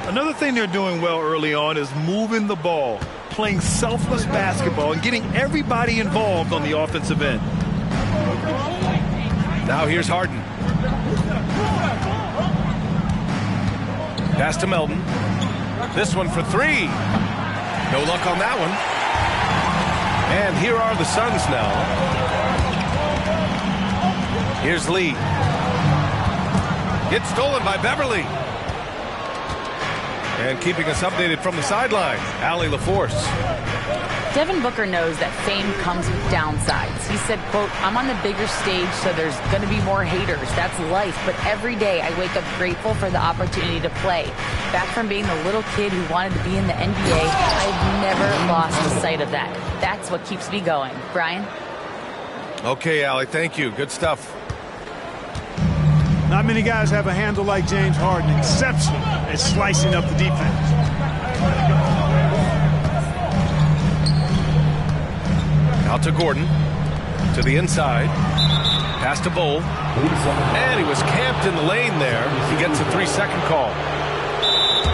Another thing they're doing well early on is moving the ball, playing selfless basketball, and getting everybody involved on the offensive end. Now here's Harden. Pass to Melton. This one for three. No luck on that one. And here are the Suns now. Here's Lee. It's stolen by Beverly. And keeping us updated from the sideline, Allie LaForce. Devin Booker knows that fame comes with downsides. He said, quote, I'm on the bigger stage, so there's going to be more haters. That's life. But every day I wake up grateful for the opportunity to play. Back from being the little kid who wanted to be in the NBA, I've never lost sight of that. That's what keeps me going. Brian? Okay, Allie, thank you. Good stuff. Not many guys have a handle like James Harden. Exceptional at slicing up the defense. Out to Gordon. To the inside. Pass to Bull. And he was camped in the lane there. He gets a 3-second call.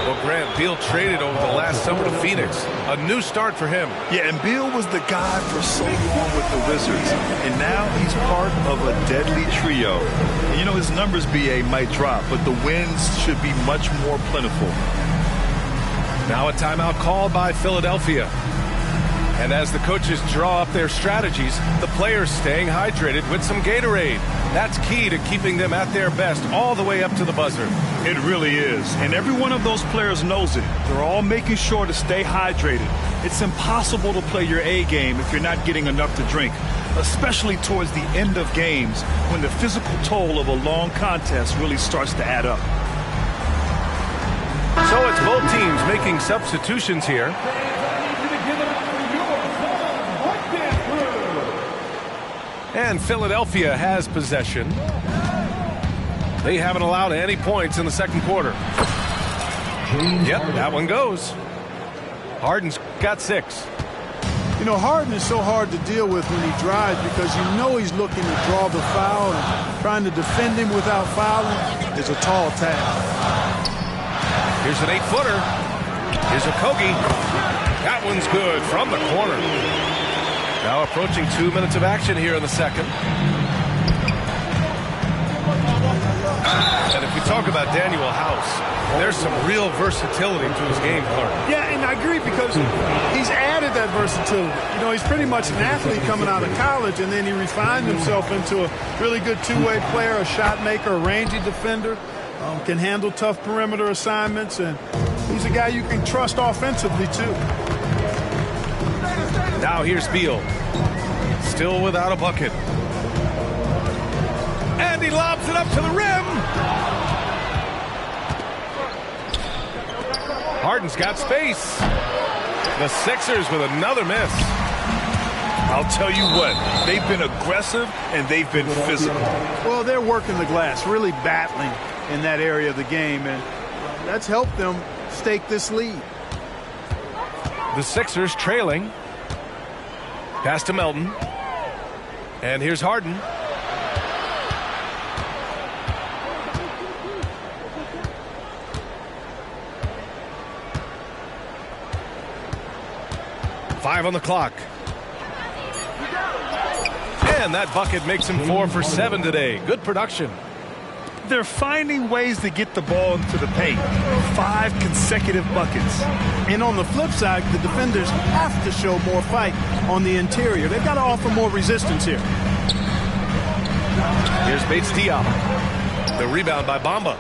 Well, Grant, Beal traded over the last summer to Phoenix. A new start for him. Yeah, and Beal was the guy for so long with the Wizards. And now he's part of a deadly trio. And you know, his numbers, BA, might drop, but the wins should be much more plentiful. Now a timeout called by Philadelphia. And as the coaches draw up their strategies, the players staying hydrated with some Gatorade. That's key to keeping them at their best all the way up to the buzzer. It really is. And every one of those players knows it. They're all making sure to stay hydrated. It's impossible to play your A game if you're not getting enough to drink, especially towards the end of games when the physical toll of a long contest really starts to add up. So it's both teams making substitutions here. And Philadelphia has possession. They haven't allowed any points in the second quarter. Yep, that one goes. Harden's got 6. You know, Harden is so hard to deal with when he drives because you know he's looking to draw the foul, and trying to defend him without fouling is a tall task. Here's an 8-footer. Here's a Kogi. That one's good from the corner. Now approaching 2 minutes of action here in the second. And if we talk about Daniel House, there's some real versatility to his game, Clark. Yeah, and I agree because he's added that versatility. You know, he's pretty much an athlete coming out of college, and then he refined himself into a really good two-way player, a shot maker, a rangy defender, can handle tough perimeter assignments, and he's a guy you can trust offensively, too. Now here's Beal. Still without a bucket. And he lobs it up to the rim. Harden's got space. The Sixers with another miss. I'll tell you what, they've been aggressive and they've been physical. Well, they're working the glass, really battling in that area of the game, and that's helped them stake this lead. The Sixers trailing. Pass to Melton. And here's Harden. Five on the clock. And that bucket makes him 4 for 7 today. Good production. They're finding ways to get the ball into the paint. 5 consecutive buckets. And on the flip side, the defenders have to show more fight on the interior. They've got to offer more resistance here. Here's Bates Diop. The rebound by Bamba.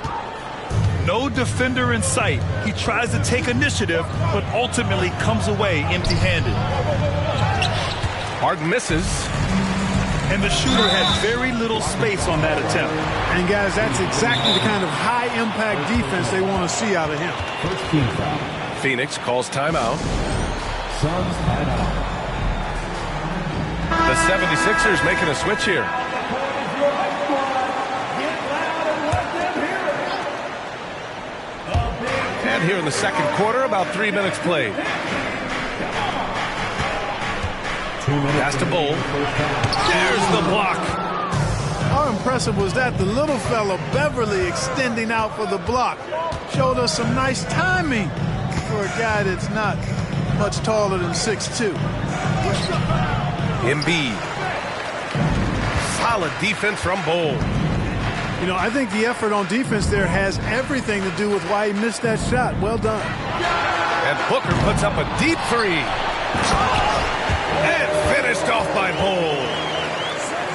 No defender in sight. He tries to take initiative, but ultimately comes away empty-handed. Harden misses. And the shooter had very little space on that attempt. And, guys, that's exactly the kind of high-impact defense they want to see out of him. Phoenix calls timeout. The 76ers making a switch here. And here in the second quarter, about 3 minutes played. Pass to Bull. There's the block. How impressive was that? The little fella, Beverly, extending out for the block. showed us some nice timing for a guy that's not much taller than 6'2". Embiid. Solid defense from Bol. You know, I think the effort on defense there has everything to do with why he missed that shot. Well done. And Booker puts up a deep three. And finished off by Bol.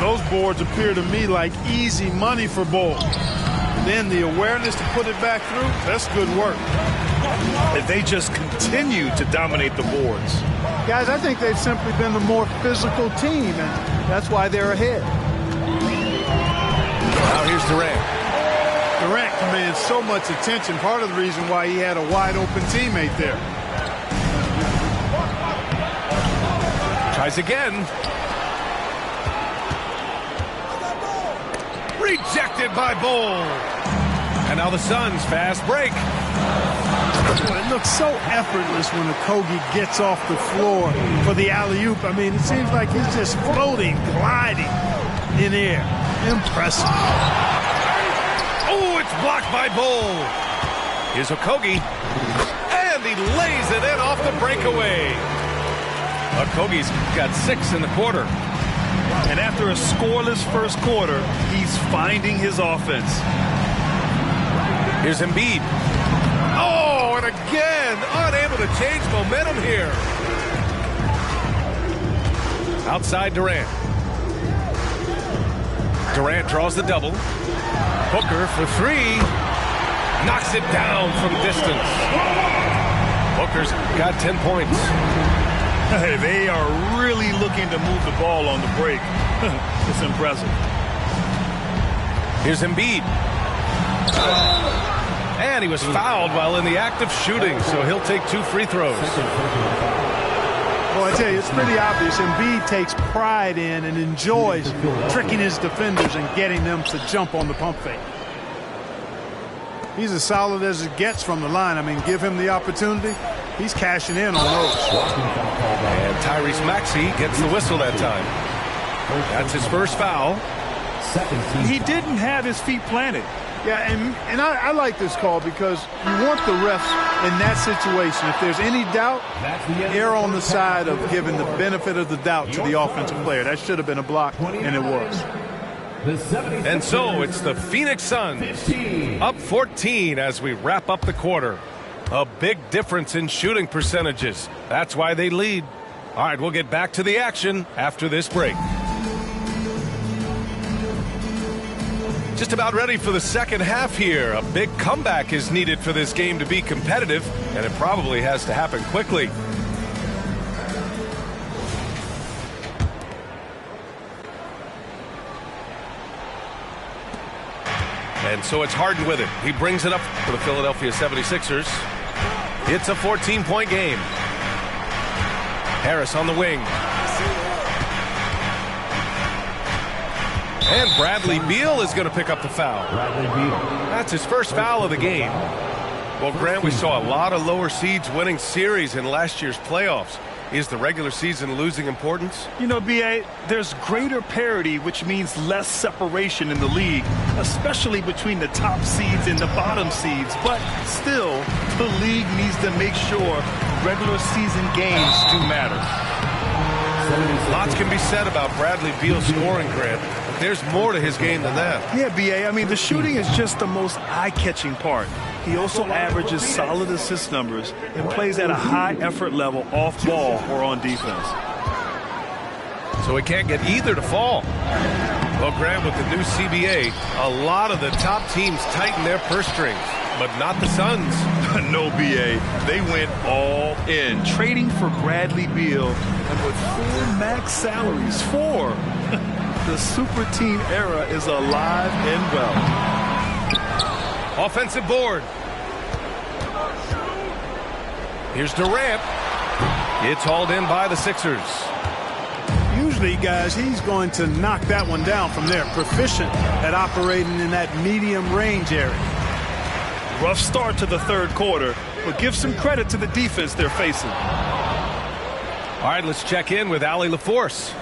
Those boards appear to me like easy money for Bol. Then the awareness to put it back through, that's good work. And they just continue to dominate the boards. Guys, I think they've simply been the more physical team, and that's why they're ahead. Now here's Durant. Durant commands so much attention, part of the reason why he had a wide-open teammate there. Tries again. Rejected by Bol. And now the Suns fast break. It looks so effortless when Okogie gets off the floor for the alley-oop. I mean, it seems like he's just floating, gliding in air. Impressive. Oh, it's blocked by Bol. Here's Okogie. And he lays it in off the breakaway. Okogie's got 6 in the quarter. And after a scoreless first quarter, he's finding his offense. Here's Embiid. Oh, and again, unable to change momentum here. Outside Durant. Durant draws the double. Booker for 3. Knocks it down from distance. Booker's got 10 points. Hey, they are really looking to move the ball on the break. It's impressive. Here's Embiid. And he was fouled while in the act of shooting, so he'll take 2 free throws. Well, I tell you, it's pretty obvious. Embiid takes pride in and enjoys tricking his defenders and getting them to jump on the pump fake. He's as solid as it gets from the line. I mean, give him the opportunity. He's cashing in on those. And Tyrese Maxey gets the whistle that time. That's his first foul. He didn't have his feet planted. Yeah, and I like this call because you want the refs in that situation. If there's any doubt, err on the side of giving the benefit of the doubt to the offensive player. That should have been a block, and it was. And so it's the Phoenix Suns up 14 as we wrap up the quarter. A big difference in shooting percentages. That's why they lead. All right, we'll get back to the action after this break. Just about ready for the second half here. A big comeback is needed for this game to be competitive, and it probably has to happen quickly. And so it's Harden with it. He brings it up for the Philadelphia 76ers. It's a 14-point game. Harris on the wing. And Bradley Beal is going to pick up the foul. That's his first foul of the game. Well, Grant, we saw a lot of lower seeds winning series in last year's playoffs. Is the regular season losing importance? You know, B.A., there's greater parity, which means less separation in the league, especially between the top seeds and the bottom seeds. But still, the league needs to make sure regular season games do matter. Lots can be said about Bradley Beal's scoring, Grant. There's more to his game than that. Yeah, B.A., I mean, the shooting is just the most eye-catching part. He also averages solid assist numbers and plays at a high effort level off ball or on defense. So he can't get either to fall. Well, Grant, with the new CBA, a lot of the top teams tighten their purse strings, but not the Suns. No, B.A., they went all in, trading for Bradley Beal and with 4 max salaries. 4. The super team era is alive and well. Offensive board. Here's Durant. It's hauled in by the Sixers. Usually, guys, he's going to knock that one down from there. Proficient at operating in that medium range area. Rough start to the third quarter, but give some credit to the defense they're facing. All right, let's check in with Allie LaForce.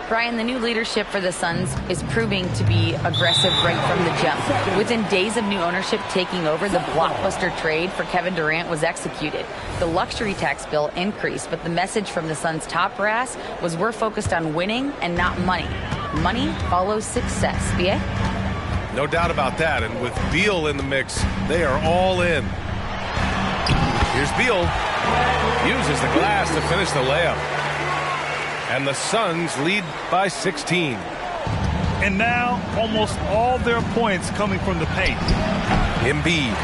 Brian, the new leadership for the Suns is proving to be aggressive right from the jump. Within days of new ownership taking over, the blockbuster trade for Kevin Durant was executed. The luxury tax bill increased, but the message from the Suns' top brass was we're focused on winning and not money. Money follows success. B.A.? No doubt about that, and with Beal in the mix, they are all in. Here's Beal. Uses the glass to finish the layup. And the Suns lead by 16. And now, almost all their points coming from the paint. Embiid.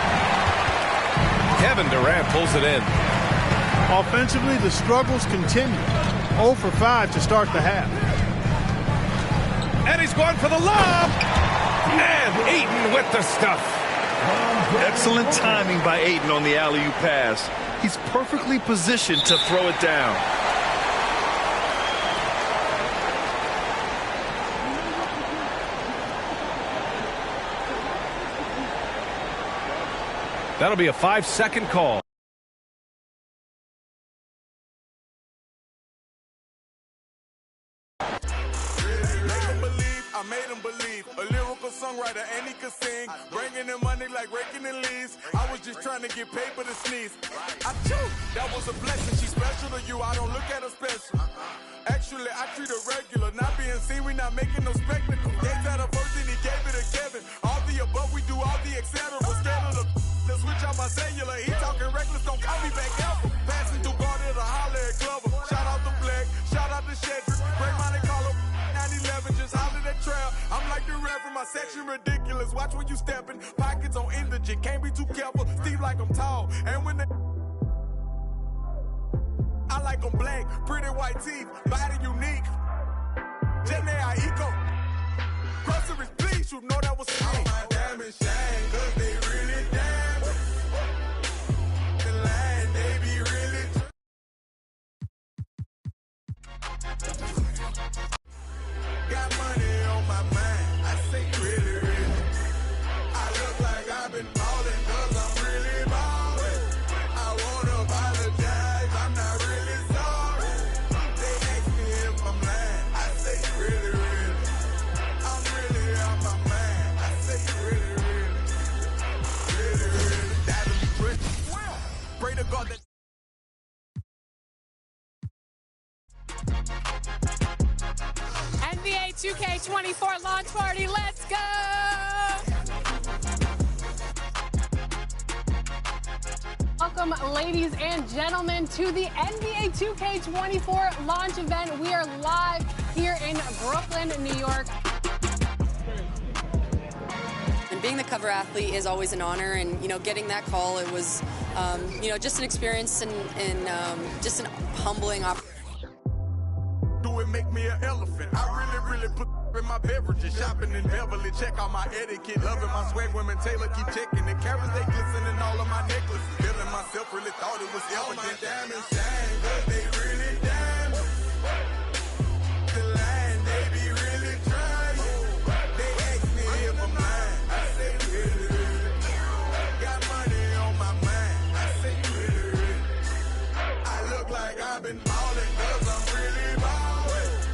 Kevin Durant pulls it in. Offensively, the struggles continue. 0 for 5 to start the half. And he's going for the lob. And Ayton with the stuff. Excellent timing by Ayton on the alley-oop pass. He's perfectly positioned to throw it down. That'll be a 5-second call. I made him believe. A lyrical songwriter and he could sing. Bringing in money like raking in leaves. I was just trying to get paper to sneeze. I too, that was a blessing. She's special to you. I don't look at her special. Actually, I treat her regular. Not being seen, we not making no spectacle. Gave that a verse and he gave it to Kevin. All the above, we do all the etc. Scared of the switch out my cellular. He talking reckless, don't call me back ever. Passing through Garden to holler at Glover. Shout out to Black, shout out to Shedrick. Break Monte Carlo. 911, just holler that trail. I'm like the reverend, my section ridiculous. Watch when you steppin', pockets on indigent. Can't be too careful, Steve like I'm tall. And when they I like them black, pretty white teeth, body unique. Jenny Aiko. Groceries, please, you know that was me. All my diamond shine, cause they really damn. The line, they be really. Got money on my mind, I say really, really. I look like I've been ballin' cause I'm really ballin'. I wanna apologize, I'm not really sorry. They ask me if I'm lying, I say really, really. I'm really out my mind, I say really, really. Really, really. That'll be pretty. Pray to God that NBA 2K24 launch party, let's go! Welcome, ladies and gentlemen, to the NBA 2K24 launch event. We are live here in Brooklyn, New York. And being the cover athlete is always an honor, and getting that call, it was just an experience and just an humbling opportunity. Do it make me an elephant? I really put in my beverages. Shopping in Beverly, check out my etiquette. Loving my swag, women Taylor keep checking. The carats, they glistening all of my necklaces. Feeling myself, really thought it was elegant. All my diamonds shine, cause they really diamonds. The line, they be really trying. They ask me if I'm lying. I say really, really. Got money on my mind. I say really, really. I look like I've been ballin' cause I'm really ballin'.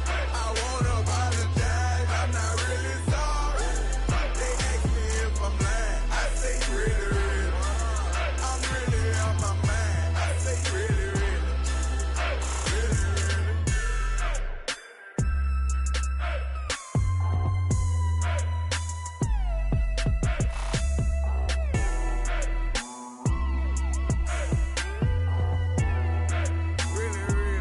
I wanna apologize, I'm not really sorry. They ask me if I'm lying, I say really, really. I'm really out my mind, I say really, really. Really, really. Really, really. Really, really.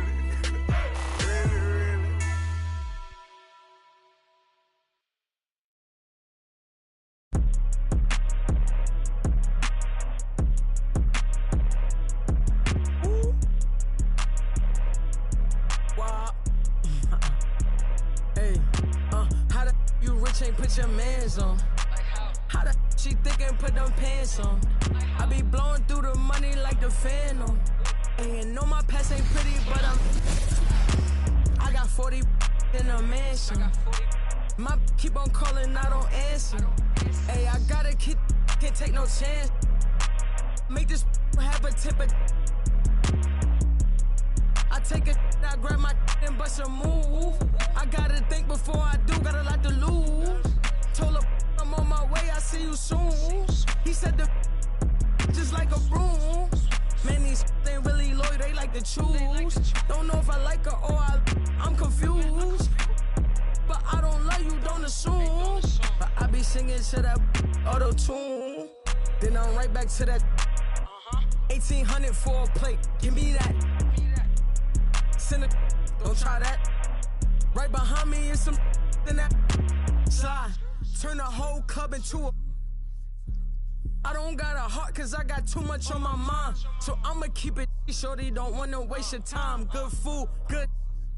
Hey, how the you rich ain't put your mans on? How the she thick ain't put them pants on? I be blowing through the money like the Phantom. And know my past ain't pretty, but I got 40 in a mansion. My keep on calling, I don't answer. Hey, I gotta keep, can't take no chance. Make this have a tip of. I take a I grab my and bust a move. I gotta think before I do, got a lot to lose. Told her I'm on my way, I see you soon. He said the just like a broom. Man, these ain't really loyal, they like to choose. Don't know if I like her or I'm confused. But I don't love you, don't assume. But I be singing to that auto-tune. Then I'm right back to that 1800 for a plate. Give me that. Send it, don't try that. Right behind me is some in that slide. Turn the whole club into a. I don't got a heart cause I got too much on my mind. So I'ma keep it shorty, don't wanna waste your time. Good food, good.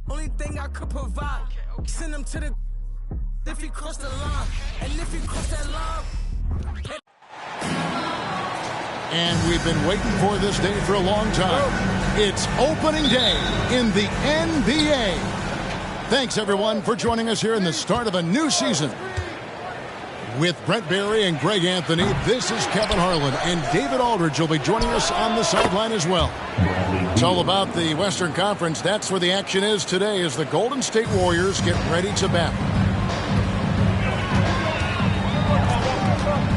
Only thing I could provide. Send him to the if he cross the line. And if he cross that line. And we've been waiting for this day for a long time. It's opening day in the NBA. Thanks everyone for joining us here in the start of a new season. With Brent Barry and Greg Anthony, this is Kevin Harlan, and David Aldridge will be joining us on the sideline as well. It's all about the Western Conference. That's where the action is today as the Golden State Warriors get ready to battle.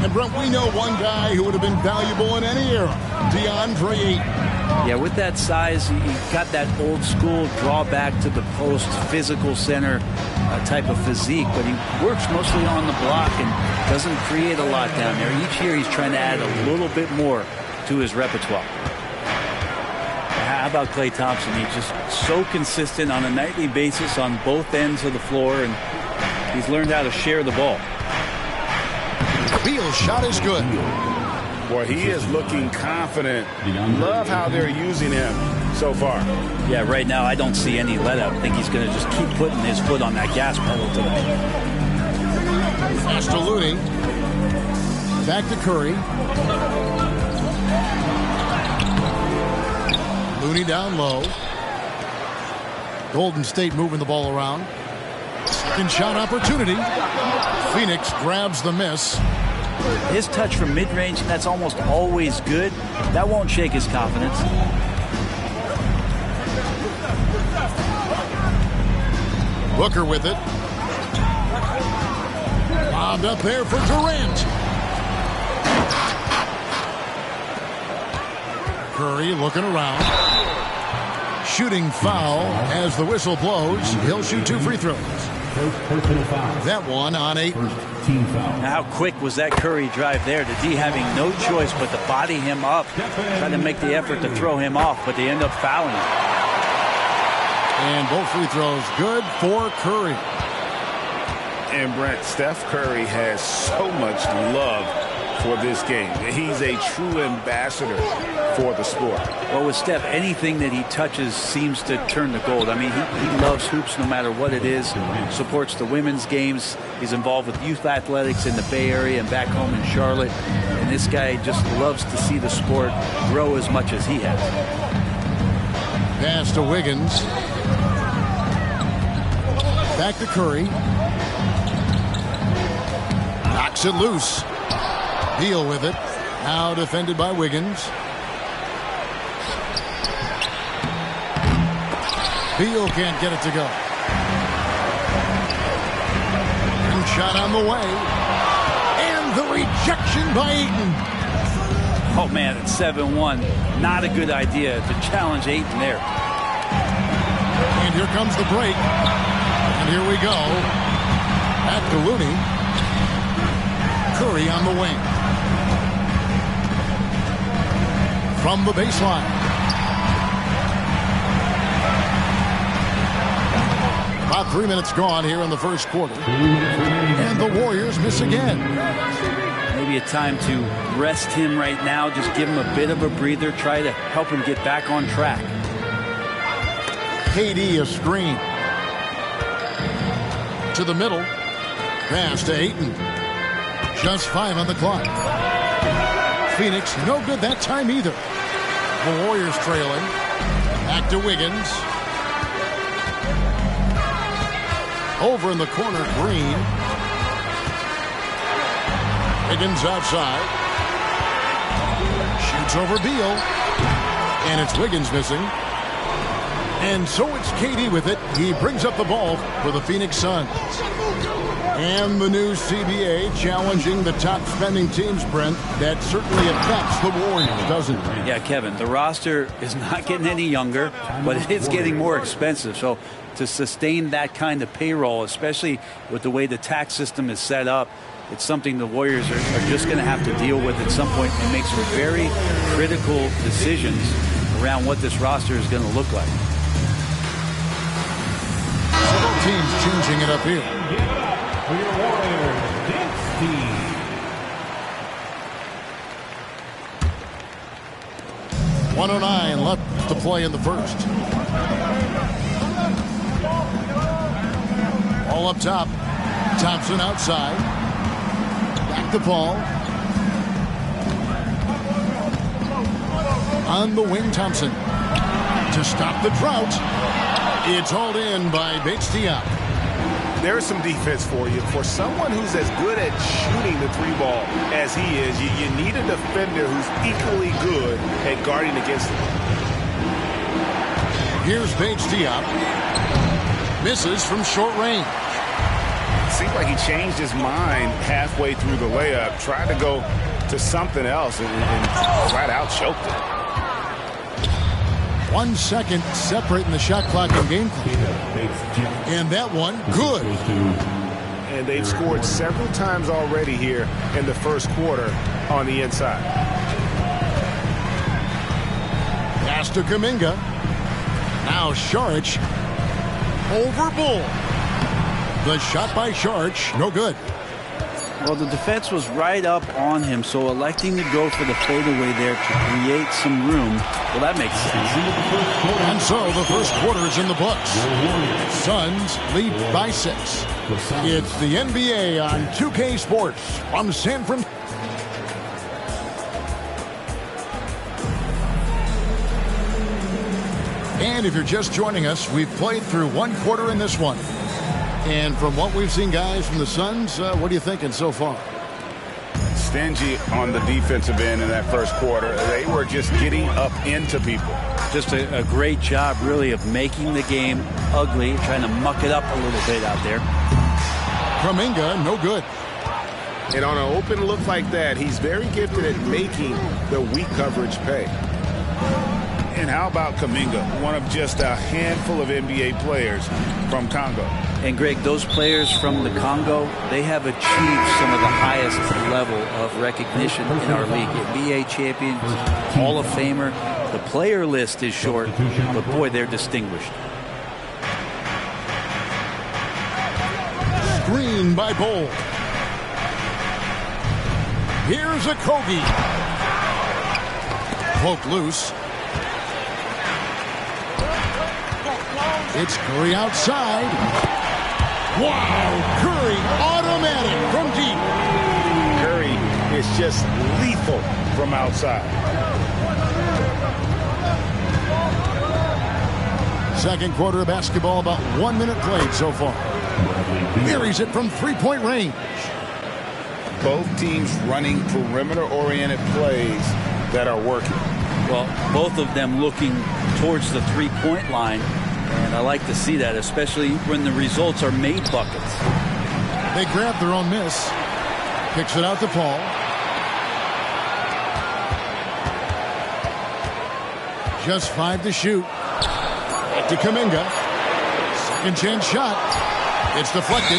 And Brent, we know one guy who would have been valuable in any era, DeAndre Ayton. Yeah, with that size, he got that old school drawback to the post, physical center type of physique, but he works mostly on the block and doesn't create a lot down there. Each year he's trying to add a little bit more to his repertoire. How about Klay Thompson? He's just so consistent on a nightly basis on both ends of the floor, and he's learned how to share the ball. Beal's shot is good. Boy, he is looking confident. Love how they're using him so far. Yeah, right now I don't see any let up. I think he's going to just keep putting his foot on that gas pedal tonight. Pass to Looney. Back to Curry. Looney down low. Golden State moving the ball around. Second shot opportunity. Phoenix grabs the miss. His touch from mid-range, that's almost always good. That won't shake his confidence. Booker with it. Lobbed up there for Durant. Curry looking around. Shooting foul as the whistle blows. He'll shoot 2 free throws. That one on 8. Now, how quick was that Curry drive there? The D having no choice but to body him up, trying to make the effort to throw him off, but they end up fouling him. And both free throws good for Curry. And Brent, Steph Curry has so much love for this game. He's a true ambassador for the sport. Well, with Steph, anything that he touches seems to turn to gold. I mean, he loves hoops no matter what it is. Supports the women's games. He's involved with youth athletics in the Bay Area and back home in Charlotte. And this guy just loves to see the sport grow as much as he has. Pass to Wiggins. Back to Curry. Knocks it loose. Beal with it. Now defended by Wiggins. Beal can't get it to go. And shot on the way. And the rejection by Ayton. Oh, man, it's 7-1. Not a good idea to challenge Ayton there. And here comes the break. And here we go. Back to Looney. Curry on the wing. From the baseline. About 3 minutes gone here in the first quarter. And the Warriors miss again. Maybe a time to rest him right now. Just give him a bit of a breather. Try to help him get back on track. KD a screen. To the middle. Pass to Ayton. Just 5 on the clock. Phoenix, no good that time either. The Warriors trailing. Back to Wiggins. Over in the corner, Green. Wiggins outside. Shoots over Beal. And it's Wiggins missing. And so it's KD with it. He brings up the ball for the Phoenix Suns. And the new CBA challenging the top spending teams, Brent. That certainly affects the Warriors, doesn't it? Yeah, Kevin, the roster is not getting any younger, but it's getting more expensive. So to sustain that kind of payroll, especially with the way the tax system is set up, it's something the Warriors are just going to have to deal with at some point and make some very critical decisions around what this roster is going to look like. Several teams changing it up here. For your Warriors, Dixie. 1:09 left to play in the first. All up top. Thompson outside. Back to Paul. On the wing, Thompson. To stop the drought. It's hauled in by Bates-Diop. There's some defense for you. For someone who's as good at shooting the three ball as he is, you need a defender who's equally good at guarding against him. Here's Bates-Diop. Misses from short range. Seems like he changed his mind halfway through the layup, tried to go to something else, and flat out choked it. 1 second separating the shot clock and game clock. And that one, good. And they've scored several times already here in the first quarter on the inside. Pass to Kuminga. Now Saric over Bull. The shot by Saric, no good. Well, the defense was right up on him, so electing to go for the fadeaway there to create some room, well, that makes sense. And so the first quarter is in the books. Suns lead by 6. It's the NBA on 2K Sports from San Francisco. And if you're just joining us, we've played through 1 quarter in this one. And from what we've seen, guys, from the Suns, what are you thinking so far? Stingy on the defensive end in that first quarter. They were just getting up into people. Just a great job, really, of making the game ugly, trying to muck it up a little bit out there. Kuminga, no good. And on an open look like that, he's very gifted at making the weak coverage pay. And how about Kuminga, one of just a handful of NBA players from Congo? And Greg, those players from the Congo, they have achieved some of the highest level of recognition in our league. NBA champions, Hall of Famer. The player list is short, but boy, they're distinguished. Screen by Bull. Here's a Kogi. Poke loose. It's Curry outside. Wow, Curry automatic from deep. Curry is just lethal from outside. Second quarter of basketball, about 1 minute played so far. Buries it from three-point range. Both teams running perimeter-oriented plays that are working. Well, both of them looking towards the three-point line. And I like to see that, especially when the results are made buckets. They grab their own miss. Kicks it out to Paul. Just 5 to shoot. Back to Kuminga. Second chance shot. It's deflected.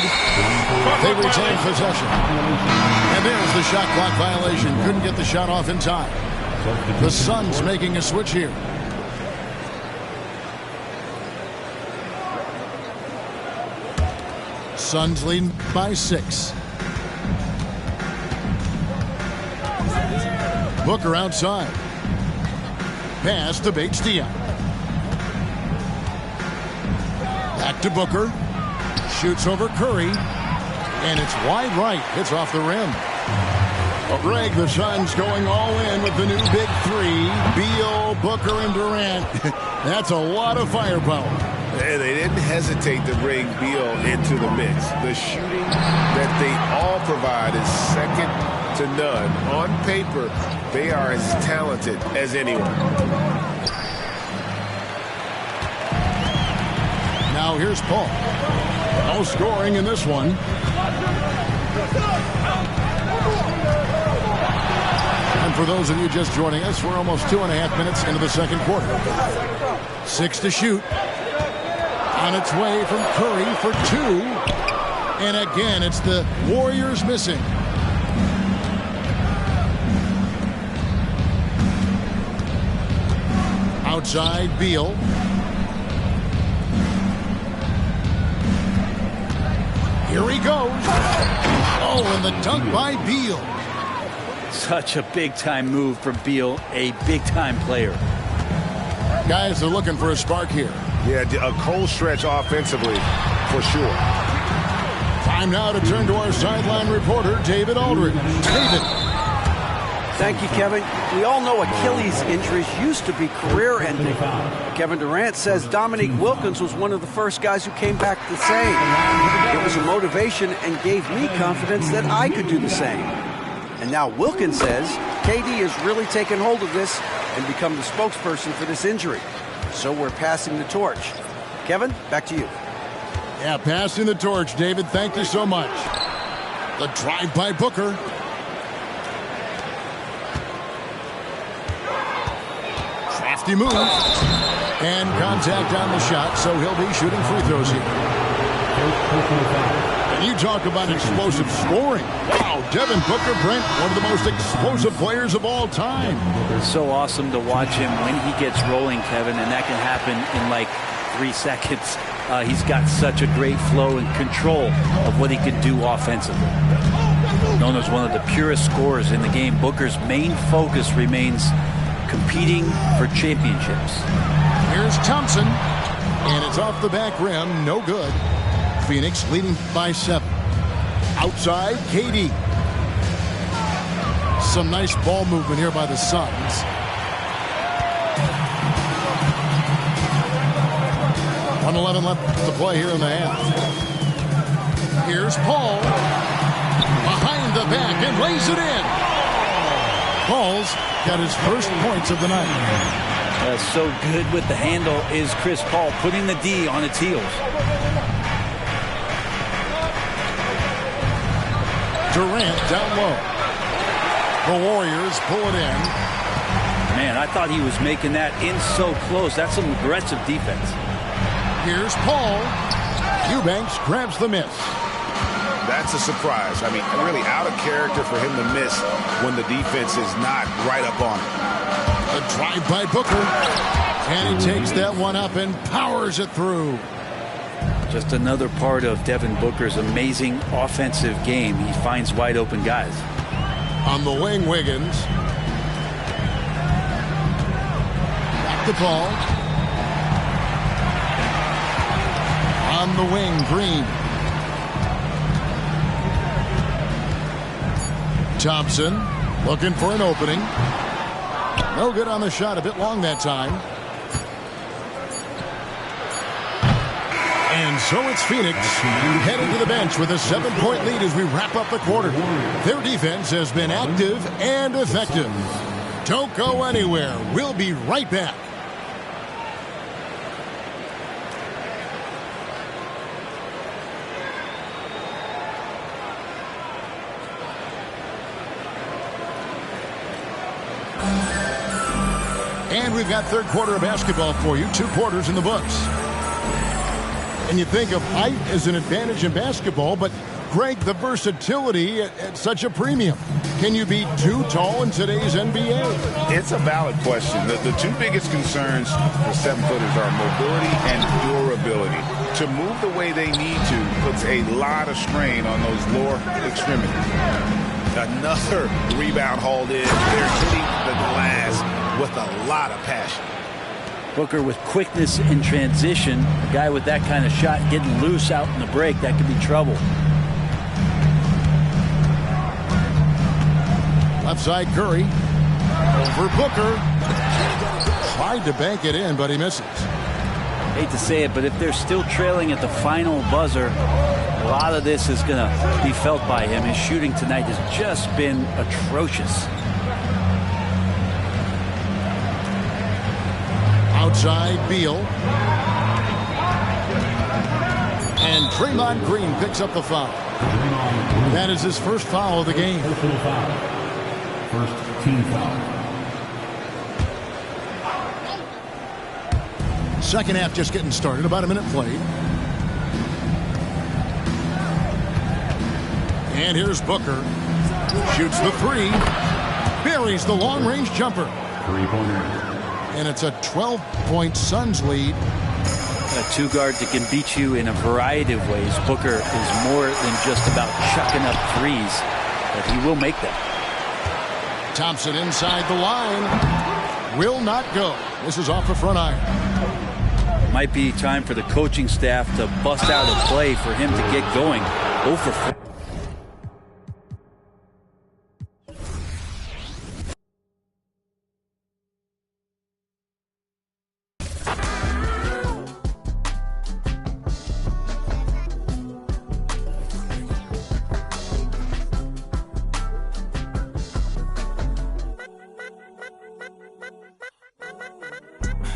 They retain possession. And there's the shot clock violation. Couldn't get the shot off in time. The Suns making a switch here. Suns leading by 6. Booker outside. Pass to Bates-Diop. Back to Booker. Shoots over Curry. And it's wide right. Hits off the rim. Well, Greg, the Suns going all in with the new big 3. Beal, Booker, and Durant. That's a lot of firepower. They didn't hesitate to bring Beal into the mix. The shooting that they all provide is second to none. On paper, they are as talented as anyone. Now here's Paul. No scoring in this one. And for those of you just joining us, we're almost 2.5 minutes into the second quarter. 6 to shoot. On its way from Curry for 2. And again, it's the Warriors missing. Outside, Beal. Here he goes. Oh, and the dunk by Beal. Such a big-time move from Beal, a big-time player. Guys are looking for a spark here. Yeah, a cold stretch offensively, for sure. Time now to turn to our sideline reporter, David Aldridge. David. Thank you, Kevin. We all know Achilles injuries used to be career-ending. Kevin Durant says Dominique Wilkins was one of the first guys who came back the same. It was a motivation and gave me confidence that I could do the same. And now Wilkins says KD has really taken hold of this and become the spokesperson for this injury. So we're passing the torch. Kevin, back to you. Yeah, passing the torch, David. Thank you so much. The drive by Booker. Crafty move. And contact on the shot, so he'll be shooting free throws here. And you talk about explosive scoring. Wow, Devin Booker, Brent, one of the most explosive players of all time. It's so awesome to watch him when he gets rolling, Kevin, and that can happen in like 3 seconds. He's got such a great flow and control of what he can do offensively. Known as one of the purest scorers in the game, Booker's main focus remains competing for championships. Here's Thompson, and it's off the back rim, no good. Phoenix leading by 7. Outside, KD. Some nice ball movement here by the Suns. .11 left to play here in the half. Here's Paul. Behind the back and lays it in. Paul's got his first points of the night. So good with the handle is Chris Paul, putting the D on its heels. Durant down low. The Warriors pull it in. Man, I thought he was making that in so close. That's some aggressive defense. Here's Paul. Eubanks grabs the miss. That's a surprise. I mean, really out of character for him to miss when the defense is not right up on it. A drive by Booker. And he takes that one up and powers it through. Just another part of Devin Booker's amazing offensive game. He finds wide open guys. On the wing, Wiggins. Back the ball. On the wing, Green. Thompson looking for an opening. No good on the shot. A bit long that time. And so it's Phoenix headed to the bench with a 7-point lead as we wrap up the quarter. Their defense has been active and effective. Don't go anywhere. We'll be right back. And we've got third quarter of basketball for you. 2 quarters in the books. And you think of height as an advantage in basketball, but Greg, the versatility at such a premium. Can you be too tall in today's NBA? It's a valid question. The 2 biggest concerns for 7-footers are mobility and durability. To move the way they need to puts a lot of strain on those lower extremities. Another rebound hauled in. They're hitting the glass with a lot of passion. Booker with quickness in transition. A guy with that kind of shot getting loose out in the break, that could be trouble. Left side, Curry. Over Booker. Tried to bank it in, but he misses. Hate to say it, but if they're still trailing at the final buzzer, a lot of this is going to be felt by him. His shooting tonight has just been atrocious. Outside, Beal. And Draymond Green picks up the foul. That is his first foul of the game. First team foul. Second half just getting started. About a minute played. And here's Booker. Shoots the three. Buries the long-range jumper. Three-pointer. And it's a 12-point Suns lead. A two-guard that can beat you in a variety of ways. Booker is more than just about chucking up threes, but he will make them. Thompson inside the line. Will not go. This is off the front iron. Might be time for the coaching staff to bust out a play for him to get going. 0 for 4.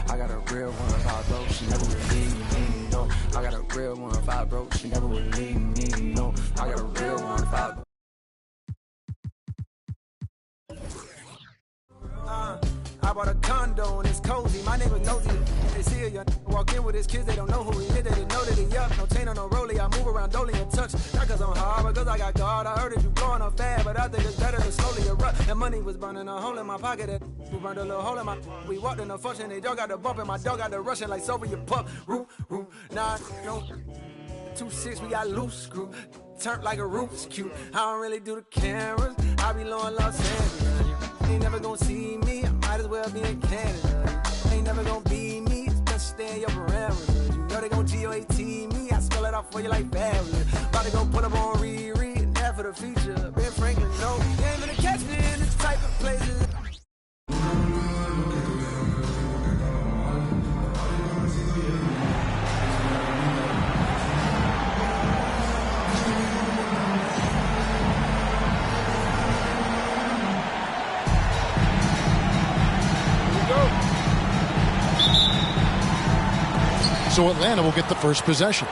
I got a real one if I broke, she never would leave me, no. I got a real one if I broke, she never would leave me, no. I got a real one if I I bought a condo and it's cozy. My neighbor's nosy. They see a young walk in with his kids. They don't know who he is. They didn't know that he up. No chain on no rollie. I move around dolly and touch. Not cause I'm hard, but cause I got God. I heard it, you blowing up fast, but I think it's better to slowly erupt. The money was burning a hole in my pocket. We burned a little hole in my. We walked in the function. They dog got the bump and my dog got the rushing like Soviet pup. Roo, roo. Nah, no. 2-6, we got loose screw. Turned like a Rubik's Cube. I don't really do the cameras. I be low in Los Angeles. Ain't never gonna see me. I might as well be in Canada. Ain't never gonna be me. It's best stay in your parameters. You know they gon' GOAT me. I spell it out for you like fabulous. About to go pull up on Riri and that for the feature. Ben Franklin, no. You ain't gonna catch me in this type of places. So Atlanta will get the first possession.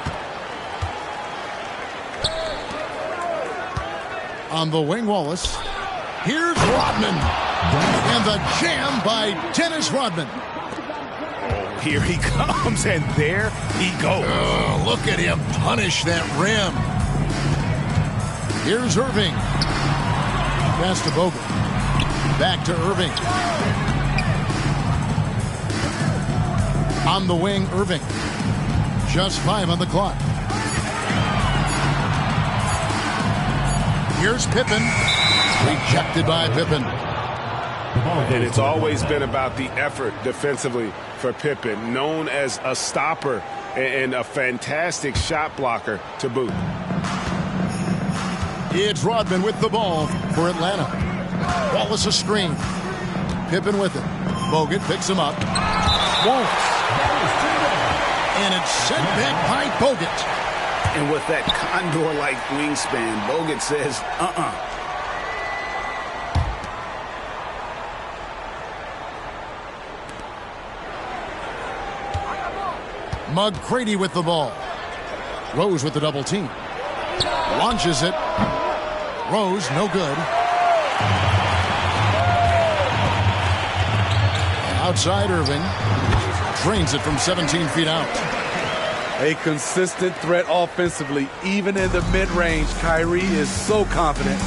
On the wing, Wallace. Here's Rodman. And the jam by Dennis Rodman. Oh, here he comes, and there he goes. Oh, look at him punish that rim. Here's Irving. Pass to Bogut. Back to Irving. On the wing, Irving. Just 5 on the clock. Here's Pippen. Rejected by Pippen. And it's always been about the effort defensively for Pippen, known as a stopper and a fantastic shot blocker to boot. It's Rodman with the ball for Atlanta. Wallace a screen. Pippen with it. Bogut picks him up. Won't. And it's sent back by Bogut. And with that condor-like wingspan, Bogut says, McGrady with the ball. Rose with the double team. Launches it. Rose, no good. Outside Irving. Drains it from 17 feet out. A consistent threat offensively, even in the mid-range. Kyrie is so confident.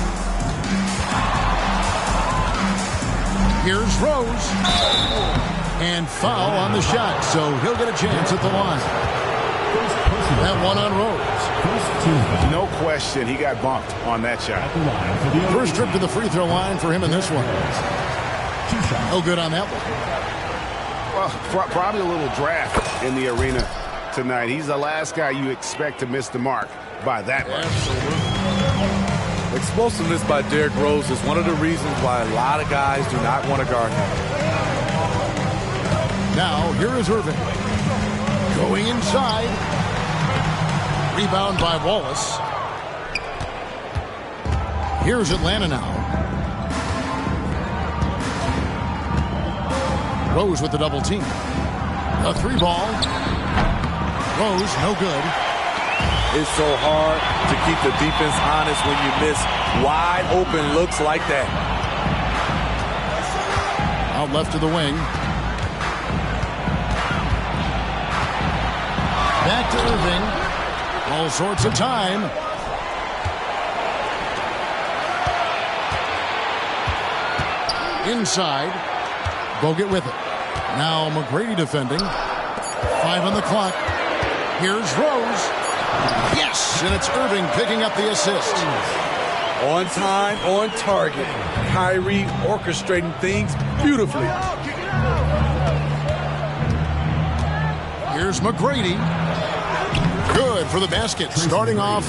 Here's Rose. And foul on the shot, so he'll get a chance at the line. That one on Rose. No question, he got bumped on that shot. First trip to the free throw line for him in this one. No good on that one. Well, probably a little draft in the arena tonight. He's the last guy you expect to miss the mark by that much. Absolutely. Explosiveness by Derrick Rose is one of the reasons why a lot of guys do not want to guard him. Now, here is Irving. Going inside. Rebound by Wallace. Here's Atlanta now. Rose with the double team. A 3 ball. Rose, no good. It's so hard to keep the defense honest when you miss wide open looks like that. Out left to the wing. Back to Irving. All sorts of time. Inside. Bogut with it. Now McGrady defending. 5 on the clock. Here's Rose. Yes, and it's Irving picking up the assist. On time, on target. Kyrie orchestrating things beautifully. Here's McGrady. Good for the basket. Starting off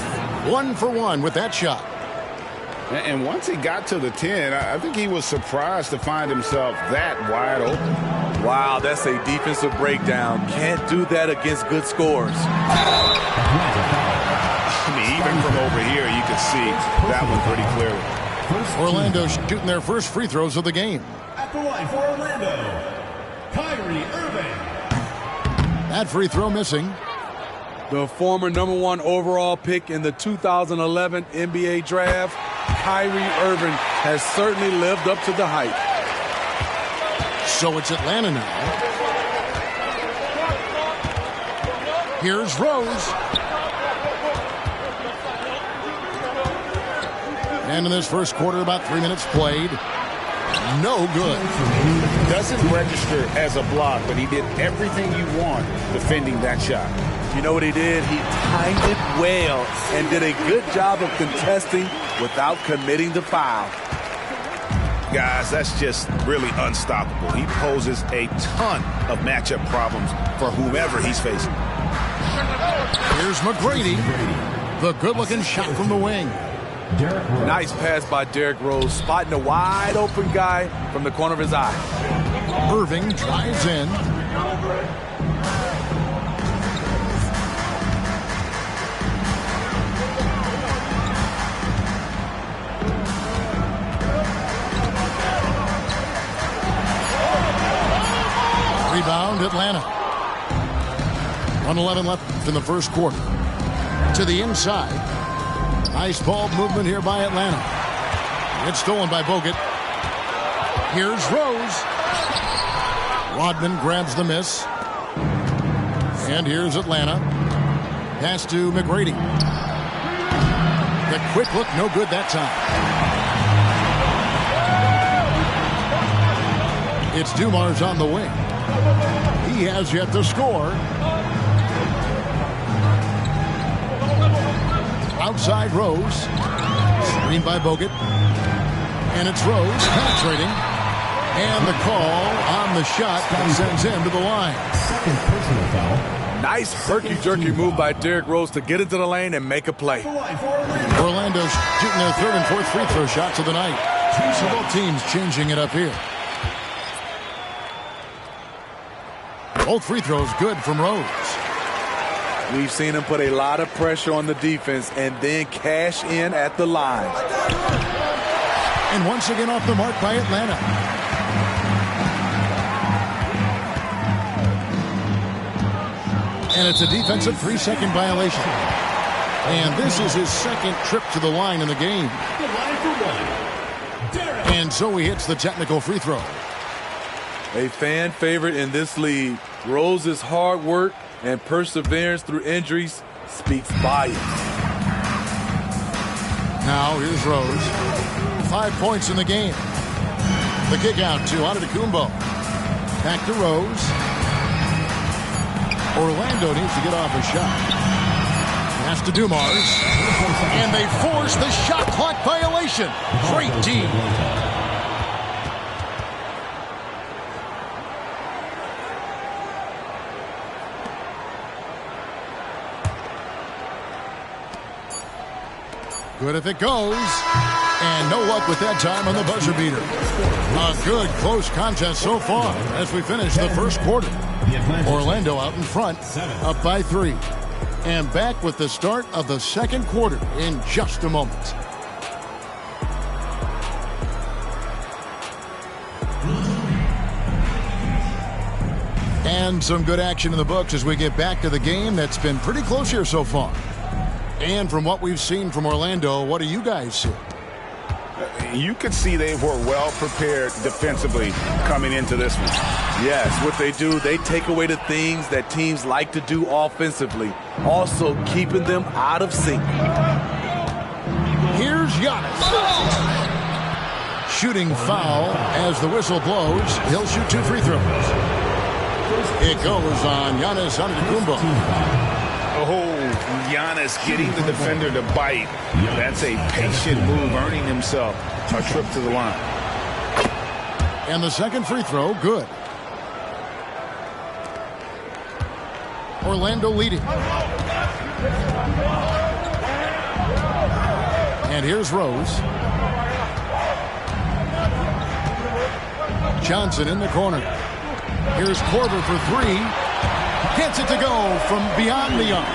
1 for 1 with that shot. And once he got to the 10, I think he was surprised to find himself that wide open. Wow, that's a defensive breakdown. Can't do that against good scores. I mean, even from over here, you can see that one pretty clearly. Orlando shooting their first free throws of the game. At the line for Orlando, Kyrie Irving. That free throw missing. The former #1 overall pick in the 2011 NBA draft, Kyrie Irving, has certainly lived up to the hype. So it's Atlanta now. Here's Rose. And in this first quarter, about 3 minutes played. No good. Doesn't register as a block, but he did everything you want defending that shot. You know what he did? He timed it well and did a good job of contesting without committing the foul. Guys, that's just really unstoppable. He poses a ton of matchup problems for whomever he's facing. Here's McGrady. The good-looking shot from the wing. Nice pass by Derrick Rose, spotting a wide open guy from the corner of his eye. Irving drives in. Rebound, Atlanta. 1:11 left in the first quarter. To the inside. Nice ball movement here by Atlanta. It's stolen by Bogut. Here's Rose. Rodman grabs the miss. And here's Atlanta. Pass to McGrady. The quick look, no good that time. It's Dumars on the wing. He has yet to score. Outside Rose. Screened by Bogut. And it's Rose penetrating. And the call on the shot that sends him to the line. Second personal foul. Nice herky-jerky move by Derrick Rose to get into the lane and make a play. Orlando's shooting their third and fourth free throw shots of the night. So both teams changing it up here. Both free throws good from Rose. We've seen him put a lot of pressure on the defense and then cash in at the line. And once again off the mark by Atlanta. And it's a defensive 3-second violation. And this is his second trip to the line in the game. And so he hits the technical free throw. A fan favorite in this league. Rose's hard work and perseverance through injuries speaks volumes. Now here's Rose. 5 points in the game. The kick out to Antetokounmpo. Back to Rose. Orlando needs to get off a shot. Pass to Dumars. And they force the shot clock violation. Great team. Good if it goes. And no luck with that time on the buzzer beater. A good close contest so far as we finish the first quarter. Orlando out in front, up by 3. And back with the start of the second quarter in just a moment. And some good action in the books as we get back to the game that's been pretty close here so far. And from what we've seen from Orlando, what do you guys see? You could see they were well prepared defensively coming into this one. Yes, what they do, they take away the things that teams like to do offensively, also keeping them out of sync. Here's Giannis. Shooting foul as the whistle blows. He'll shoot 2 free throws. It goes on Giannis Antetokounmpo. Oh, Giannis getting the defender to bite. That's a patient move, earning himself a trip to the line. And the second free throw, good. Orlando leading. And here's Rose. Johnson in the corner. Here's Korver for 3. Gets it to go from beyond the arc.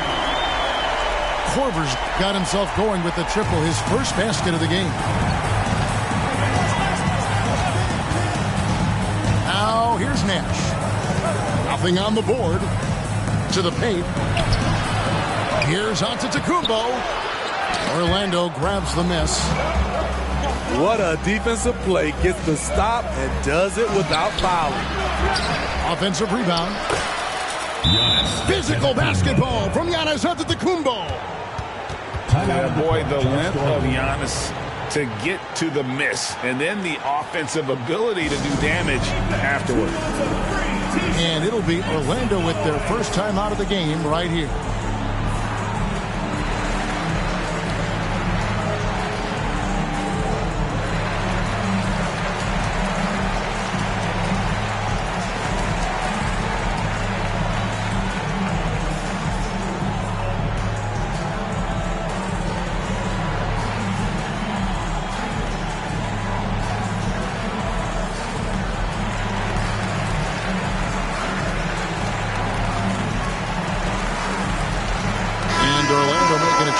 Korver's got himself going with the triple, his first basket of the game. Now here's Nash. Nothing on the board. To the paint. Here's Antetokounmpo. Orlando grabs the miss. What a defensive play. Gets the stop and does it without fouling. Offensive rebound. Physical basketball from Giannis Antetokounmpo. Yeah, boy, the length of Giannis to get to the miss, and then the offensive ability to do damage afterward. And it'll be Orlando with their first time out of the game right here.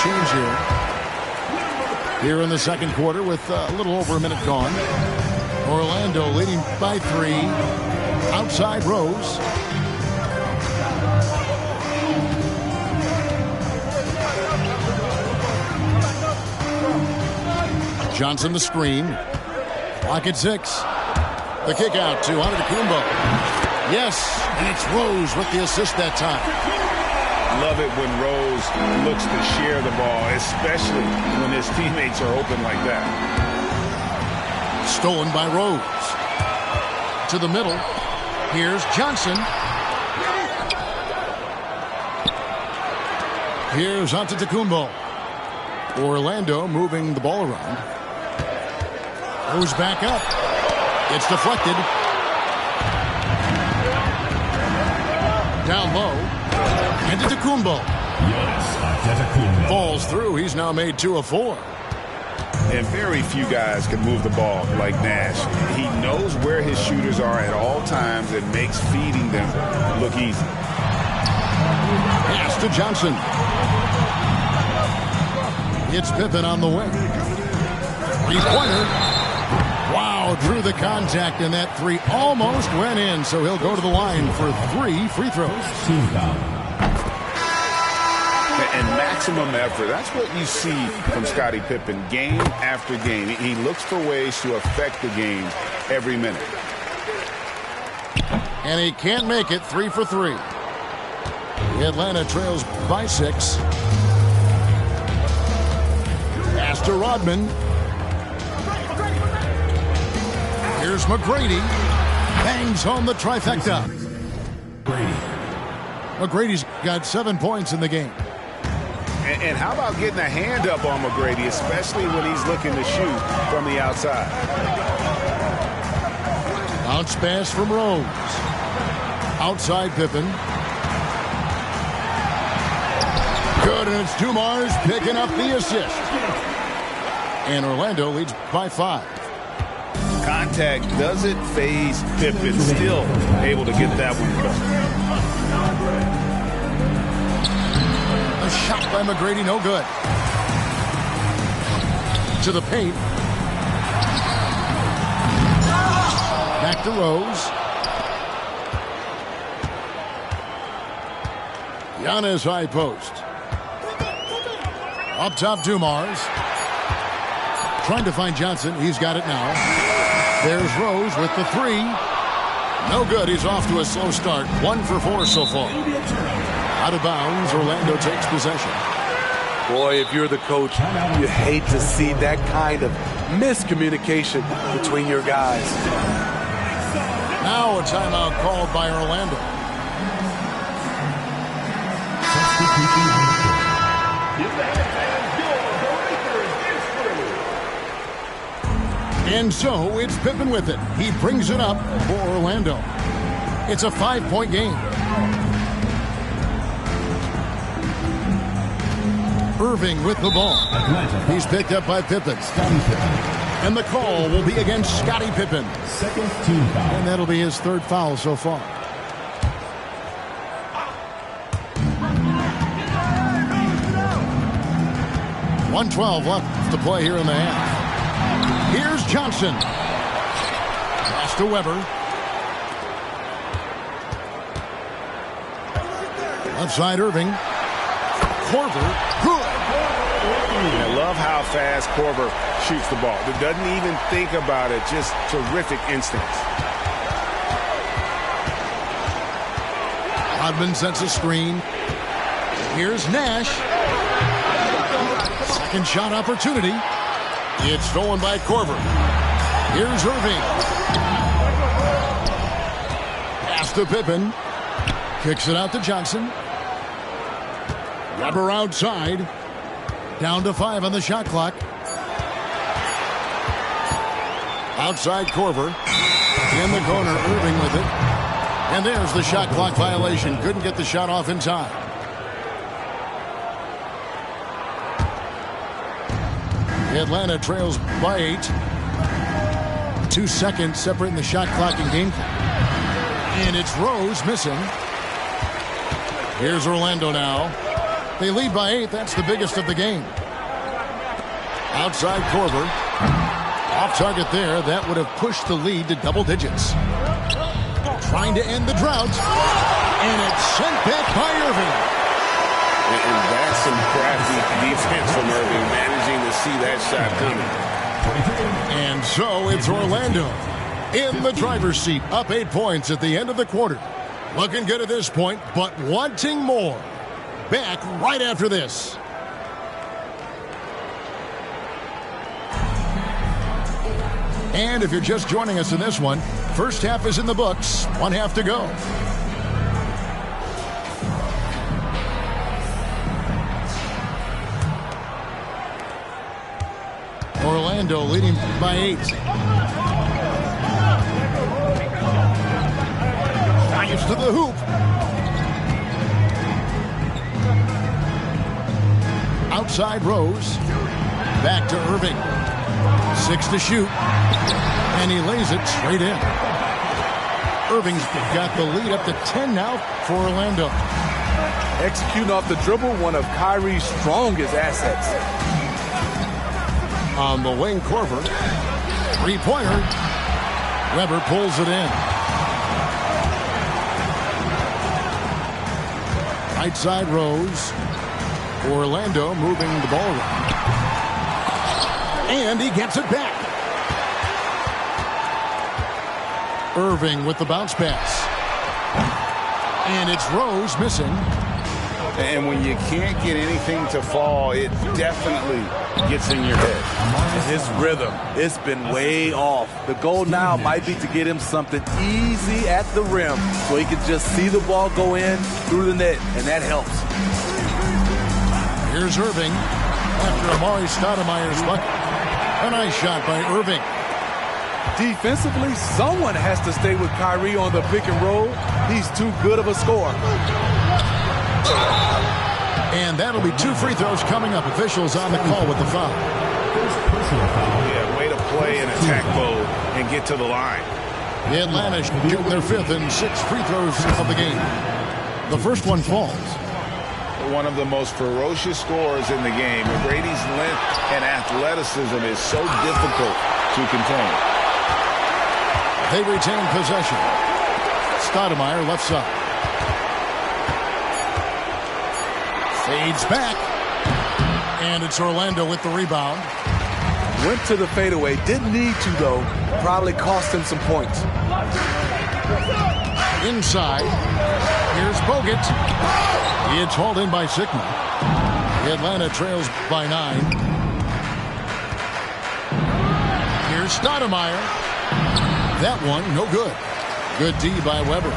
Change here in the second quarter with a little over a minute gone. Orlando leading by 3. Outside Rose. Johnson the screen. Clock at 6. The kick out to Antetokounmpo. Yes, and it's Rose with the assist that time. Love it when Rose looks to share the ball, especially when his teammates are open like that. Stolen by Rose. To the middle. Here's Johnson. Here's Antetokounmpo. Orlando moving the ball around. Rose back up. It's deflected. Down low. Antetokounmpo. Falls through. He's now made 2 of 4. And very few guys can move the ball like Nash. He knows where his shooters are at all times and makes feeding them look easy. Pass to Johnson. It's Pippen on the wing. 3-pointer. Wow, drew the contact, and that 3 almost went in, so he'll go to the line for 3 free throws. And maximum effort. That's what you see from Scottie Pippen game after game. He looks for ways to affect the game every minute. And he can't make it. 3 for 3. Atlanta trails by 6. Pass to Rodman. Here's McGrady. Bangs home the trifecta. McGrady's got 7 points in the game. And how about getting a hand up on McGrady, especially when he's looking to shoot from the outside? Bounce pass from Rose. Outside Pippen. Good, and it's Dumars picking up the assist. And Orlando leads by 5. Contact doesn't phase Pippen. Still able to get that one done. A shot by McGrady, no good. To the paint. Back to Rose. Giannis high post. Up top, Dumars. Trying to find Johnson. He's got it now. There's Rose with the three. No good. He's off to a slow start. 1 for 4 so far. Out of bounds. Orlando takes possession. Boy, if you're the coach, you hate to see that kind of miscommunication between your guys. Now a timeout called by Orlando. And so it's Pippen with it. He brings it up for Orlando. It's a 5-point game. Irving with the ball. He's picked up by Pippen. And the call will be against Scottie Pippen. And that'll be his 3rd foul so far. .112 left to play here in the half. Here's Johnson. Pass to Weber. Left side Irving. Korver. Good. I love how fast Korver shoots the ball. He doesn't even think about it. Just terrific instincts. Rodman sets a screen. Here's Nash. Second shot opportunity. It's stolen by Korver. Here's Irving. Pass to Pippen. Kicks it out to Johnson. Weber outside. Down to 5 on the shot clock. Outside Korver. In the corner, Irving with it. And there's the shot clock violation. Couldn't get the shot off in time. Atlanta trails by 8. 2 seconds separating the shot clock and game clock. And it's Rose missing. Here's Orlando now. They lead by 8. That's the biggest of the game. Outside Korver. Off target there. That would have pushed the lead to double digits. Trying to end the drought. And it's sent back by Irving. And that's some crafty defense from Irving, managing to see that shot coming. And so it's Orlando in the driver's seat, up 8 points at the end of the quarter. Looking good at this point, but wanting more. Back right after this. And if you're just joining us in this one, first half is in the books, 1 half to go. Orlando leading by 8. Drives to the hoop. Outside Rose. Back to Irving. 6 to shoot. And he lays it straight in. Irving's got the lead up to 10 now for Orlando. Executing off the dribble, one of Kyrie's strongest assets. On the wing, Korver. 3-pointer. Weber pulls it in. Right side Rose. Orlando moving the ball around. And he gets it back. Irving with the bounce pass. And it's Rose missing. And when you can't get anything to fall, it definitely gets in your head. His rhythm, it's been way off. The goal now might be to get him something easy at the rim so he can just see the ball go in through the net, and that helps. Here's Irving after Amari Stoudemire's bucket. A nice shot by Irving. Defensively, someone has to stay with Kyrie on the pick and roll. He's too good of a scorer. And that'll be 2 free throws coming up. Officials on the call with the foul. Yeah, way to play in attack mode and get to the line. The Atlanta shooting their 5th and 6th free throws of the game. The first one falls. One of the most ferocious scorers in the game. Brady's length and athleticism is so difficult to contain. They retain possession. Stoudemire left side. Fades back. And it's Orlando with the rebound. Went to the fadeaway. Didn't need to, though. Probably cost him some points. Inside. Here's Bogut. It's hauled in by Sigma. Atlanta trails by 9. Here's Stoudemire. That one, no good. Good D by Weber.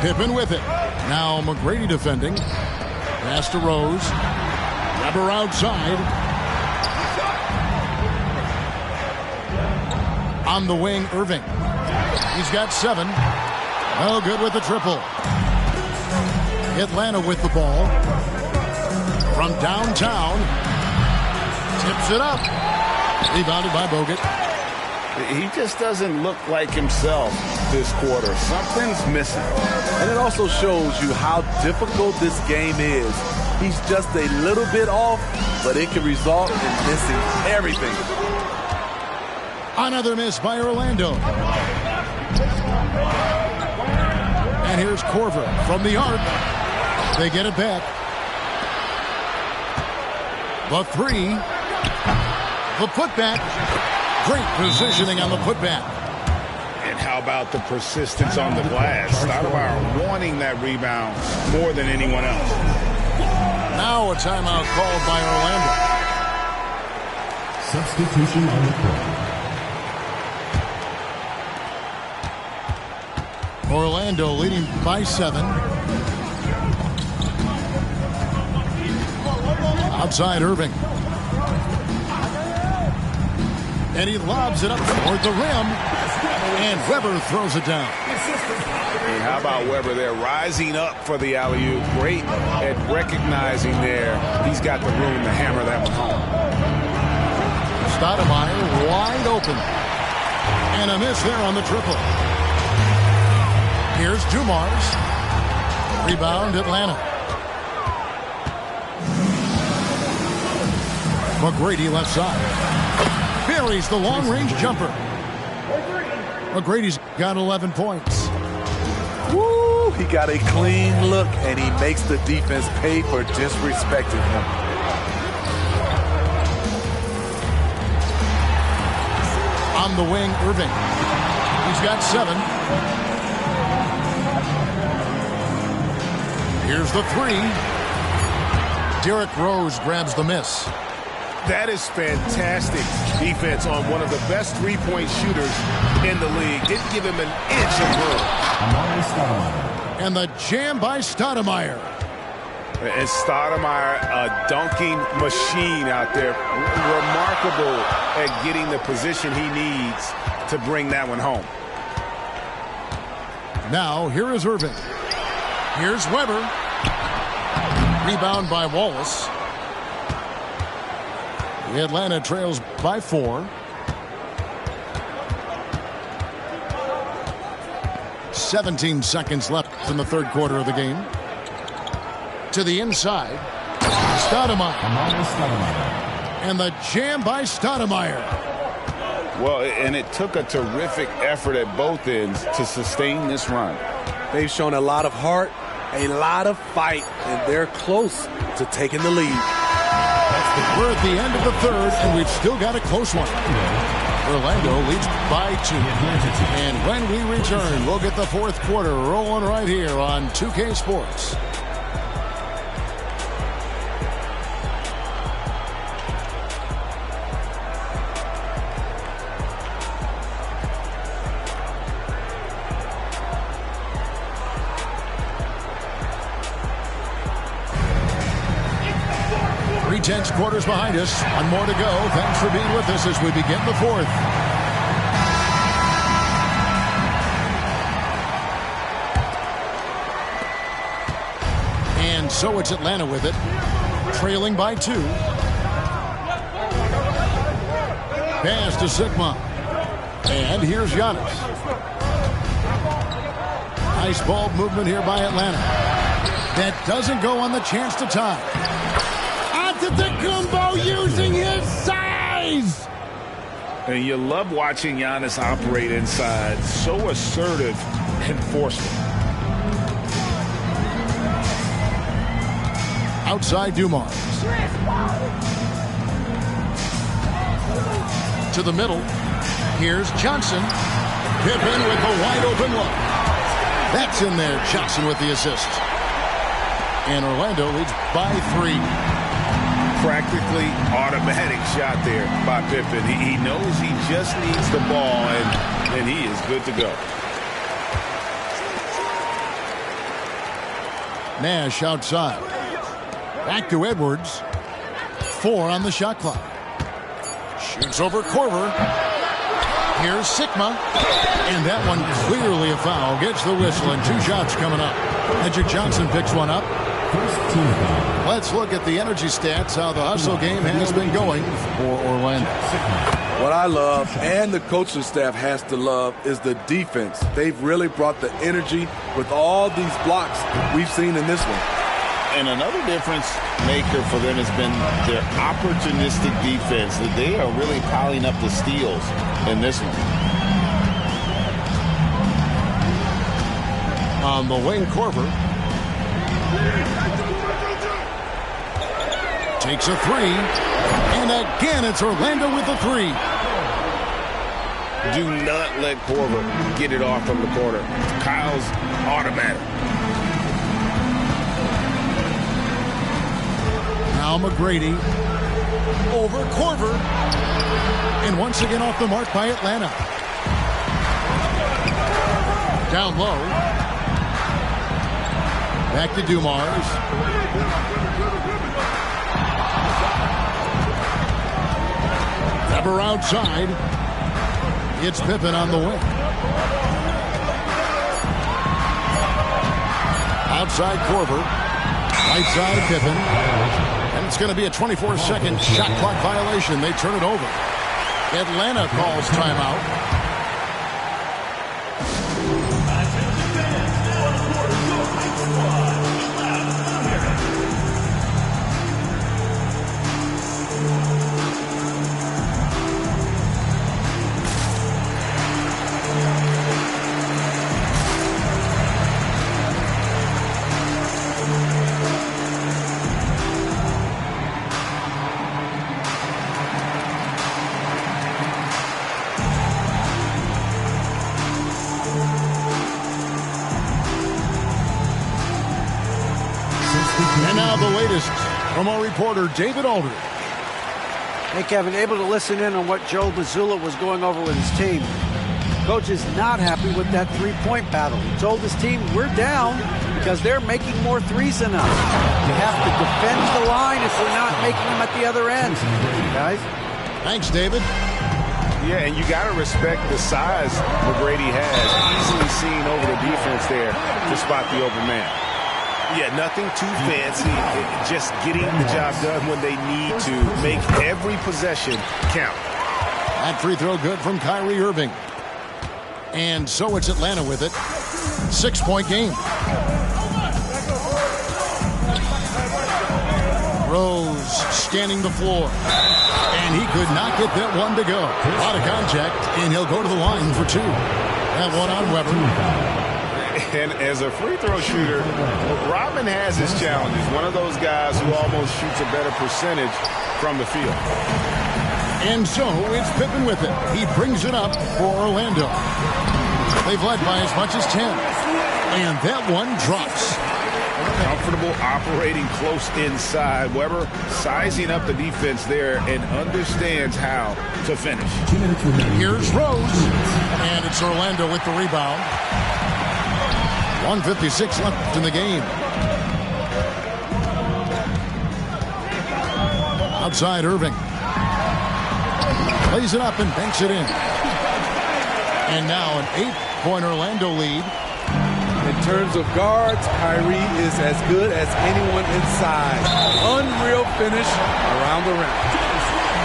Pippen with it. Now McGrady defending. Pass to Rose. Weber outside. On the wing, Irving. He's got 7. Oh, good with the triple. Atlanta with the ball. From downtown. Tips it up. Rebounded by Bogut. He just doesn't look like himself this quarter. Something's missing. And it also shows you how difficult this game is. He's just a little bit off, but it can result in missing everything. Another miss by Orlando. And here's Korver from the arc. They get it back. The 3. The putback. Great positioning on the putback. And how about the persistence on the glass? Stoudemire wanting that rebound more than anyone else. Now a timeout called by Orlando. Substitution on the court. Orlando leading by 7. Outside Irving. And he lobs it up toward the rim. And Weber throws it down. And how about Weber there rising up for the alley-oop? Great at recognizing there. He's got the room to hammer that one home. Stoudemire wide open. And a miss there on the triple. Here's Dumars. Rebound Atlanta. McGrady left side. Buries the long-range jumper. McGrady's got 11 points. Woo! He got a clean look, and he makes the defense pay for disrespecting him. On the wing, Irving. He's got 7. Here's the 3. Derrick Rose grabs the miss. That is fantastic defense on one of the best three-point shooters in the league. Didn't give him an inch of room. And the jam by Stoudemire. And Stoudemire, a dunking machine out there. Remarkable at getting the position he needs to bring that one home. Now, here is Irving. Here's Weber. Rebound by Wallace. Atlanta trails by 4. 17 seconds left in the third quarter of the game. To the inside. Stoudemire. And the jam by Stoudemire. Well, and it took a terrific effort at both ends to sustain this run. They've shown a lot of heart, a lot of fight, and they're close to taking the lead. We're at the end of the third, and we've still got a close one. Orlando leads by 2. And when we return, we'll get the fourth quarter rolling right here on 2K Sports. Tense quarters behind us. One more to go. Thanks for being with us as we begin the fourth. And so it's Atlanta with it, trailing by 2. Pass to Sigma. And here's Giannis. Nice ball movement here by Atlanta. That doesn't go on the chance to tie. Antetokounmpo using his size. And you love watching Giannis operate inside. So assertive and forceful. Outside Dumars. To the middle. Here's Johnson. Pippen with the wide open look. That's in there. Johnson with the assist. And Orlando leads by 3. Practically automatic shot there by Pippen. He knows he just needs the ball, and he is good to go. Nash outside. Back to Edwards. 4 on the shot clock. Shoots over Korver. Here's Sikma. And that one clearly a foul. Gets the whistle, and 2 shots coming up. Magic Johnson picks one up. Let's look at the energy stats, how the hustle game has been going for Orlando. What I love, and the coaching staff has to love, is the defense. They've really brought the energy with all these blocks we've seen in this one. And another difference maker for them has been their opportunistic defense. That they are really piling up the steals in this one. On the wing, Korver takes a 3, and again it's Orlando with the 3. Do not let Korver get it off from the corner. Kyle's automatic. Now McGrady over Korver, and once again off the mark by Atlanta. Down low. Back to Dumars. Weber outside. It's Pippen on the wing. Outside Korver. Right side Pippen. And it's going to be a 24-second shot clock violation. They turn it over. Atlanta calls timeout. And now the latest from our reporter, David Aldridge. Hey, Kevin, able to listen in on what Joe Mazzulla was going over with his team. Coach is not happy with that three-point battle. He told his team, we're down because they're making more threes than us. You have to defend the line if we're not making them at the other end. Guys? Thanks, David. Yeah, and you got to respect the size McGrady has. Easily seen over the defense there to spot the open man. Yeah, nothing too fancy. Just getting the job done when they need to. Make every possession count. That free throw good from Kyrie Irving. And so it's Atlanta with it. 6-point game. Rose scanning the floor. And he could not get that one to go. A lot of contact, and he'll go to the line for 2. That one on Weber. And as a free throw shooter, Rodman has his challenges. One of those guys who almost shoots a better percentage from the field. And so it's Pippen with it. He brings it up for Orlando. They've led by as much as 10. And that one drops. Comfortable operating close inside. Weber sizing up the defense there and understands how to finish. Here's Rose. And it's Orlando with the rebound. 1:56 left in the game. Outside Irving. Lays it up and banks it in. And now an 8-point Orlando lead. In terms of guards, Kyrie is as good as anyone inside. Unreal finish around the rim.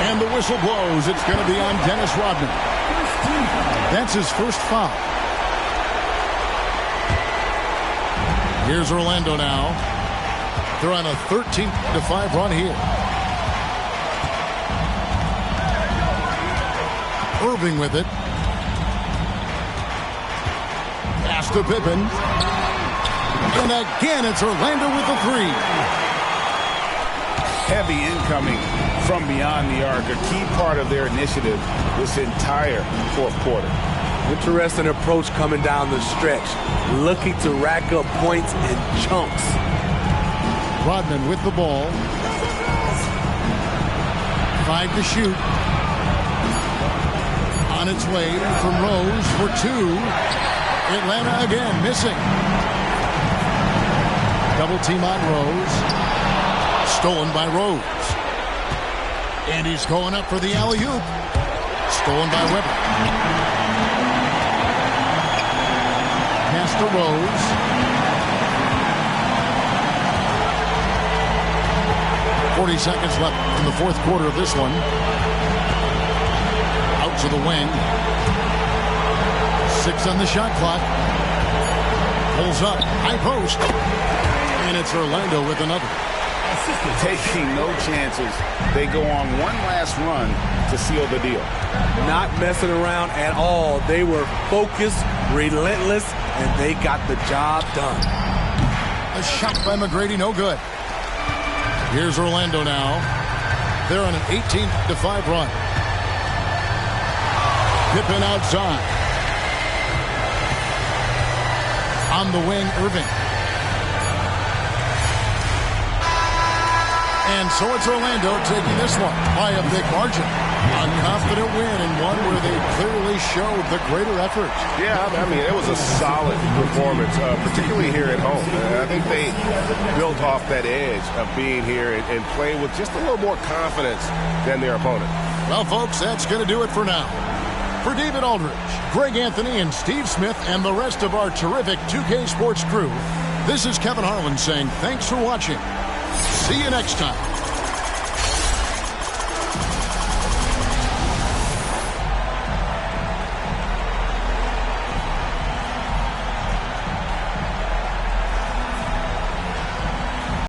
And the whistle blows. It's going to be on Dennis Rodman. That's his first foul. Here's Orlando now. They're on a 13-5 run here. Irving with it. Pass to Pippen. And again, it's Orlando with the 3. heavy incoming from beyond the arc, a key part of their initiative this entire fourth quarter. Interesting approach coming down the stretch, looking to rack up points in chunks. Rodman with the ball. 5 to shoot. On its way from Rose for 2. Atlanta again missing. Double team on Rose. Stolen by Rose. And he's going up for the alley-oop. Stolen by Webber. Pass to Rose. .40 seconds left in the fourth quarter of this one. Out to the wing. 6 on the shot clock. Pulls up. High post. And it's Orlando with another. Taking no chances. They go on one last run to seal the deal. Not messing around at all. They were focused, relentless, and they got the job done. A shot by McGrady, no good. Here's Orlando now. They're on an 18-5 run. Pippen outside. On the wing, Irving. And so it's Orlando taking this one by a big margin. A confident win and one where they clearly showed the greater effort. Yeah, I mean, it was a solid performance, particularly here at home. I think they built off that edge of being here and playing with just a little more confidence than their opponent. Well, folks, that's going to do it for now. For David Aldridge, Greg Anthony, and Steve Smith, and the rest of our terrific 2K Sports crew, this is Kevin Harlan saying thanks for watching. See you next time.